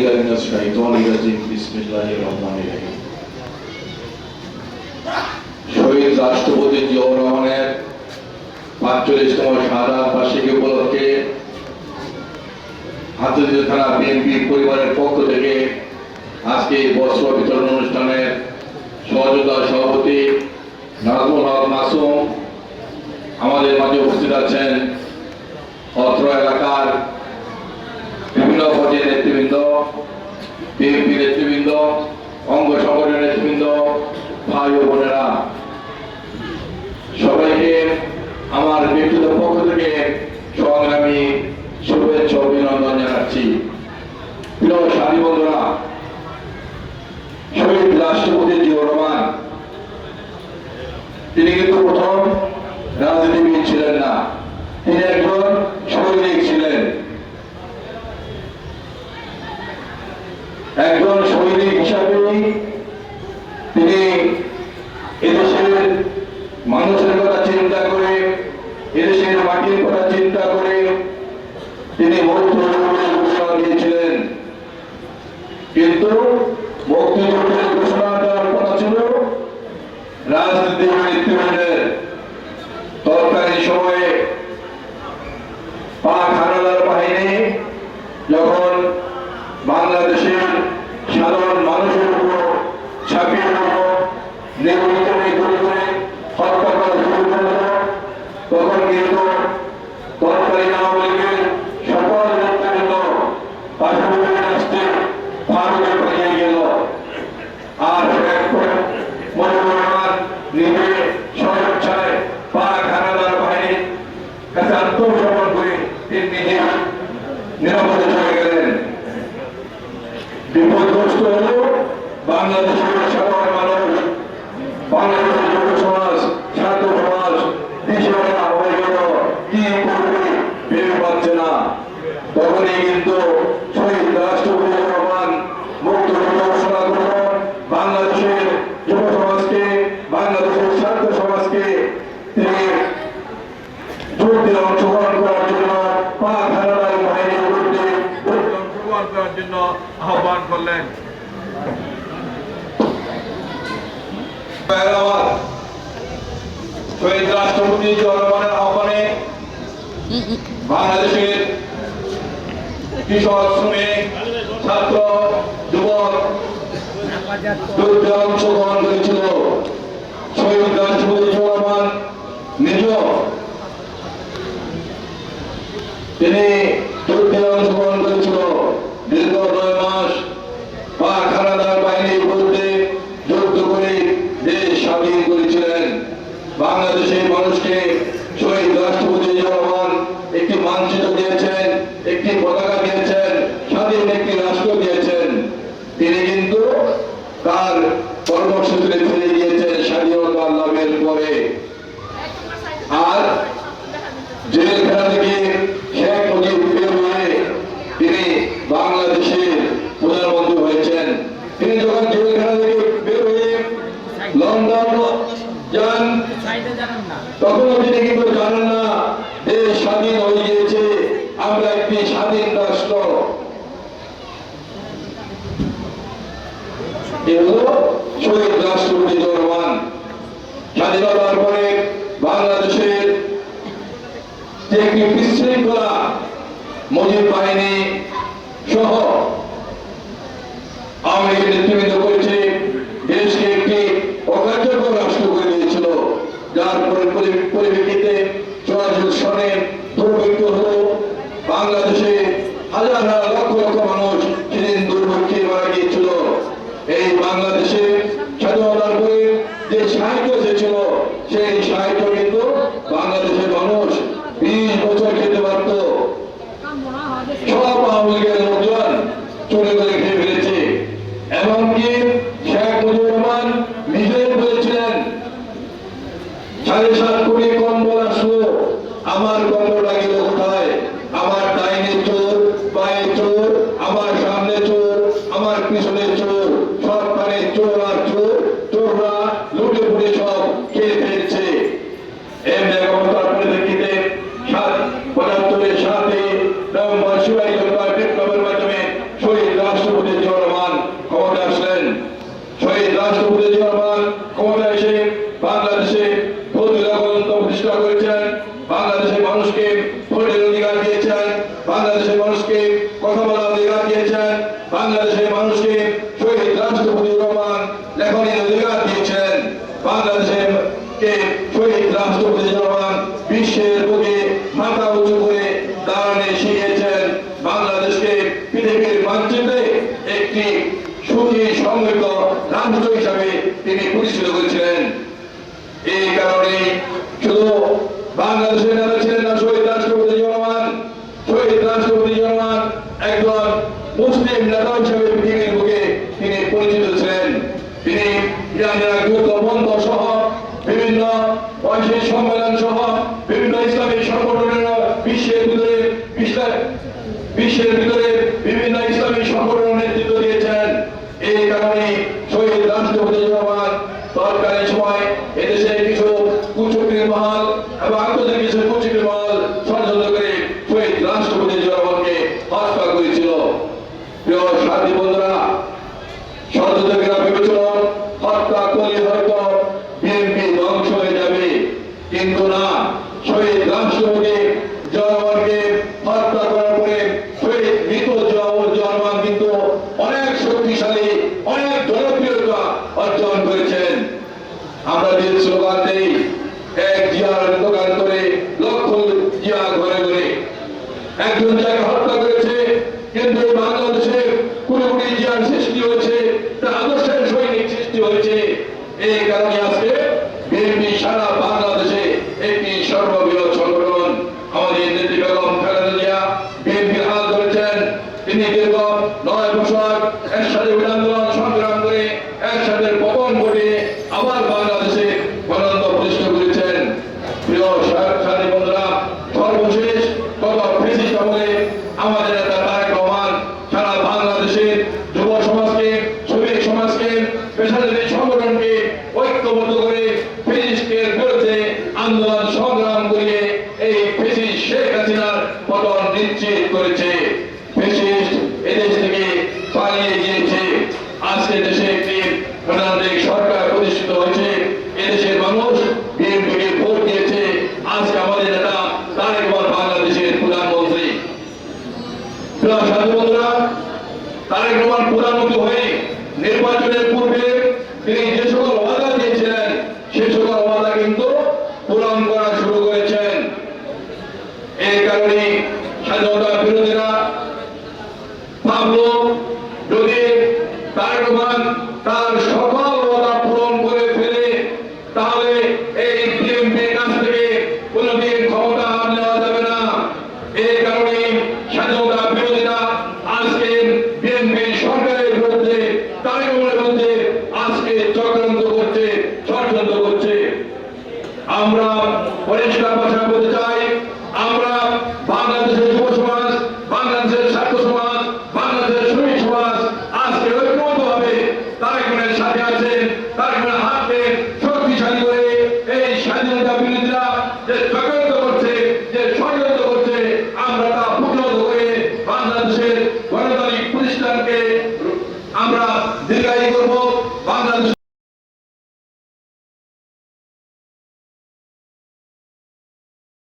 বিল্লাহি মিনাশ শাইতানির রাজিম বিসমিল্লাহির রহমানির রহিম। শহীদ রাষ্ট্রপতি জিয়াউর রহমানের ৪৫তম শাহাদাত বার্ষিকী উপলক্ষে হাতিঝিল থানা বিএনপি পরিবারের পক্ষ থেকে আজকে বস্ত্র বিতরণ অনুষ্ঠানের সহযোগিতা সভাপতি নাজমুল হক মাসুম আমাদের মাঝে উপস্থিত আছেন। অত্র এলাকার বিভিন্ন পর্যায়ের নেতৃবৃন্দ, বিএনপি নেতৃবৃন্দ, অঙ্গ সংগঠনের নেতৃবৃন্দ, ভাই ও বোনেরা, সবাইকে আমার ব্যক্তিগত পক্ষ থেকে সংগ্রামী শুভেচ্ছা অভিনন্দন জানাচ্ছি। প্রিয় সাথী বন্ধুরা, শহীদ রাষ্ট্রপতি জিয়াউর রহমান তিনি কিন্তু প্রথম রাজনীতিবিদ ছিলেন না, তিনি একজন সৈনিক ছিলেন। একজন সৈনিক হিসাবে তিনি এদেশের মানুষের কথা চিন্তা করে, এদেশের মাটির কথা চিন্তা করে তিনি মুক্তিযুদ্ধের ঘোষণা দিয়েছিলেন। কিন্তু মুক্তিযুদ্ধের ঘোষণা দেওয়ার কথা ছিল রাজনীতিক নেতৃবৃন্দের। তৎকালীন সময়ে পাক হানাদার বাহিনী যখন বাংলাদেশের সাধারণ মানুষের উপর ঝাঁপিয়ে পড়ল, নির্যাতনে গুলি করে হত্যা করা শুরু করল, তখন কিন্তু তৎকালীন আওয়ামী লীগের সকল নেতৃবৃন্দ পার্শ্ববর্তী রাষ্ট্রে ভারতে পালিয়ে গেল। আর মুজিবুর রহমান নিজে স্বেচ্ছায় পাক হানাদার বাহিনীর কাছে আত্মসমর্পণ করে তিনি নিজে নিরাপদে চলে গেলেন। বিপদগ্রস্ত হল বাংলাদেশের সাধারণ মানুষ, বাংলাদেশের যুব সমাজ, ছাত্র সমাজ, দিশেহারা হয়ে গেল, কি করবে ভেবে পাচ্ছে না। তখনই কিন্তু শহীদ রাষ্ট্রপতি জিয়াউর রহমান মুক্তিযুদ্ধ ঘোষণা করলেন। বাংলাদেশের যুব সমাজকে, বাংলাদেশের ছাত্র সমাজকে তিনি যুদ্ধে অংশগ্রহণ করার জন্য, পাক হানাদার বাহিনীর বিরুদ্ধে অংশগ্রহণ করার জন্য আহ্বান করলেন। শহীদ রাষ্ট্রপতি জিয়াউর রহমানের আহ্বানে বাংলাদেশের কৃষক, শ্রমিক, ছাত্র, যুবক যুদ্ধে অংশগ্রহণ করেছিল। শহীদ রাষ্ট্রপতি জিয়াউর রহমান নিজেও তিনি যুদ্ধে অংশগ্রহণ করেছিল। দীর্ঘ 9 মাস পাক হানাদার বাহিনীর বিরুদ্ধে যুদ্ধ করে দেশ স্বাধীন করেছিলেন। বাংলাদেশের মানুষকে শহীদ রাষ্ট্রপতি জিয়াউর রহমান একটি মানচিত্র দিয়েছেন, একটি পতাকা দিয়েছেন, স্বাধীন একটি রাষ্ট্র দিয়েছেন। তিনি কিন্তু তার কর্মসূত্রে ফিরে গিয়েছেন স্বাধীনতা লাভের পরে। আর জেলখানা থেকে শেখ মুজিব বের হয়ে তিনি বাংলাদেশের প্রধানমন্ত্রী হয়েছেন। তিনি যখন জেলখানা থেকে বের হয়ে লন্ডন যান, তখনও তিনি কিন্তু জানেন না দেশ স্বাধীন হয়ে গিয়েছে, আমরা একটি স্বাধীন রাষ্ট্র। এগুলো শহীদ রাষ্ট্রপতি জিয়াউর রহমান। স্বাধীনতার পরে বাংলাদেশের যে একটি বিশৃঙ্খলা মুজিব বাহিনী সহ আওয়ামী লীগের নেতৃবৃন্দ করেছে, দেশকে একটি অকার্যকর রাষ্ট্র করে দিয়েছিল। যার পরিপ্রেক্ষিতে 84 সনে দুর্ভিক্ষ হল। বাংলাদেশে হাজার হাজার লক্ষ লক্ষ মানুষ সেদিন দুর্ভিক্ষে মারা গিয়েছিল। এই বাংলাদেশে স্বাধীনতার পরে যে সাহিত্য এসেছিল, সেই সাহিত্য কিন্তু বাংলাদেশের মানুষ 20 বছর খেতে পারত। সব আওয়ামী লীগের লোকজন চলে করে খেয়ে ফেলেছে। এমনকি শেখ মুজিবুর রহমান নিজেই বলেছিলেন 7.5 কোটি কম্বল আসলো, আমার কম্বলটা গেল কোথায়? আমার ডাইনে চোর, বায়ে চোর, আমার সামনে চোর, আমার পিছনে চোর, সব পারে চোর আর চোর। চোররা লুটে পুটে সব খেয়ে ফেলছে। এমনি অবস্থার পরিপ্রেক্ষিতে 75-এর 7 নভেম্বর শিবাই জনতা বিপ্লবের মাধ্যমে শহীদ রাষ্ট্রপতি অধিকার দিয়েছেন, বাংলাদেশের মানুষকে শহীদ রাষ্ট্রপতি রহমান লেখনের অধিকার দিয়েছেন, বাংলাদেশের কে শহীদ রাষ্ট্রপতি রহমান বিশ্বের বুকে মাথা উঁচু করে দাঁড়ানে শিখিয়েছেন, বাংলাদেশকে পৃথিবীর মানচিত্রে একটি সুখী সমৃদ্ধ রাষ্ট্র হিসাবে তিনি প্রতিষ্ঠিত করেছিলেন। এই কারণে শুধু বাংলাদেশের নেতা ছিলেন না শহীদ রাষ্ট্রপতি রহমান, শহীদ রাষ্ট্রপতি রহমান একজন মুসলিম নেতা হিসেবে পৃথিবীর বুকে তিনি পরিচিত ছিলেন। তিনি ইরানের যুদ্ধ বন্ধ সহ বিভিন্ন বৈশ্বিক সম্মেলন সহ বিভিন্ন ইসলামী সংগঠনের বিশ্বের ভিতরে বিভিন্ন ইসলামী সংগঠনের নেতৃত্ব দিয়েছেন। এই কারণে শহীদ রাষ্ট্রপতি রহমান তৎকালীন সময় এদেশে কিছু কুচক্রীর মহল এবং আন্তর্জাতিক কিছু কুচক্রীর মহল ষড়যন্ত্র করে শহীদ রাষ্ট্রপতি রহমানকে হত্যা করেছিল। প্রিয় সাথী বন্ধুরা, ষড়যন্ত্রকারীরা ভেবেছিল হত্যা করলে হয়তো বিএনপি ধ্বংস হয়ে যাবে, কিন্তু না, শহীদ রাষ্ট্রপতি রহমানকে হত্যা করার পরে শহীদ মৃত রহমান কিন্তু অনেক শক্তিশালী, অনেক জনপ্রিয়তা অর্জন করেছেন। আমরা যে স্লোগান দেই, এক জিয়ার দোকান করে লক্ষ জিয়া ঘরে ঘরে, একজন জিয়াকে হত্যা করেছে, কিন্তু বাংলাদেশে কোটি কোটি জিয়ার সৃষ্টি হয়েছে, তার আদর্শের সৈনিক সৃষ্টি হয়েছে। এই কারণে আজকে বিএনপি সারা বাংলাদেশে একটি সর্ববৃহৎ সংগঠন। আমাদের নেত্রী বেগম খালেদা জিয়া বিএনপির হাত ধরেছেন। তিনি দীর্ঘ 9 বছর একসাথে আন্দোলন সংগ্রাম করে একসাথে পতন ঘটিয়ে আবার বাংলাদেশে গণতন্ত্র প্রতিষ্ঠা করেছেন। প্রিয় সাথী বন্ধুরা, সর্বশেষ গত ফ্যাসিস্ট আমলে আমাদের নেতা তারেক রহমান সারা বাংলাদেশের যুব সমাজকে, শ্রমিক সমাজকে, পেশাজীবী সংগঠনকে ঐক্যবদ্ধ করে ফ্যাসিস্টের বিরুদ্ধে আন্দোলন সংগ্রাম করিয়ে এই ফ্যাসিস্ট শেখ হাসিনার পতন নিশ্চিত করেছে। ফ্যাসিস্ট এদেশ থেকে পালিয়ে গিয়েছে। আজকে দেশে একটি গণতান্ত্রিক সরকার প্রতিষ্ঠিত হয়েছে। এদেশের মানুষ বিএনপিকে ভোট দিয়েছে। আজকে আমাদের নেতা তারেক রহমান বাংলাদেশের প্রধানমন্ত্রী। প্রিয় সাথী বন্ধুরা, তারেক রহমান প্রধানমন্ত্রী হয়ে নির্বাচনের পূর্বে তিনি যে সকল ওয়াদা দিয়েছিলেন সে সকল ওয়াদা কিন্তু পূরণ করা শুরু করেছেন। এই কারণে স্বাধীনতা বিরোধীরা ভাবল যদি তারেক রহমান তার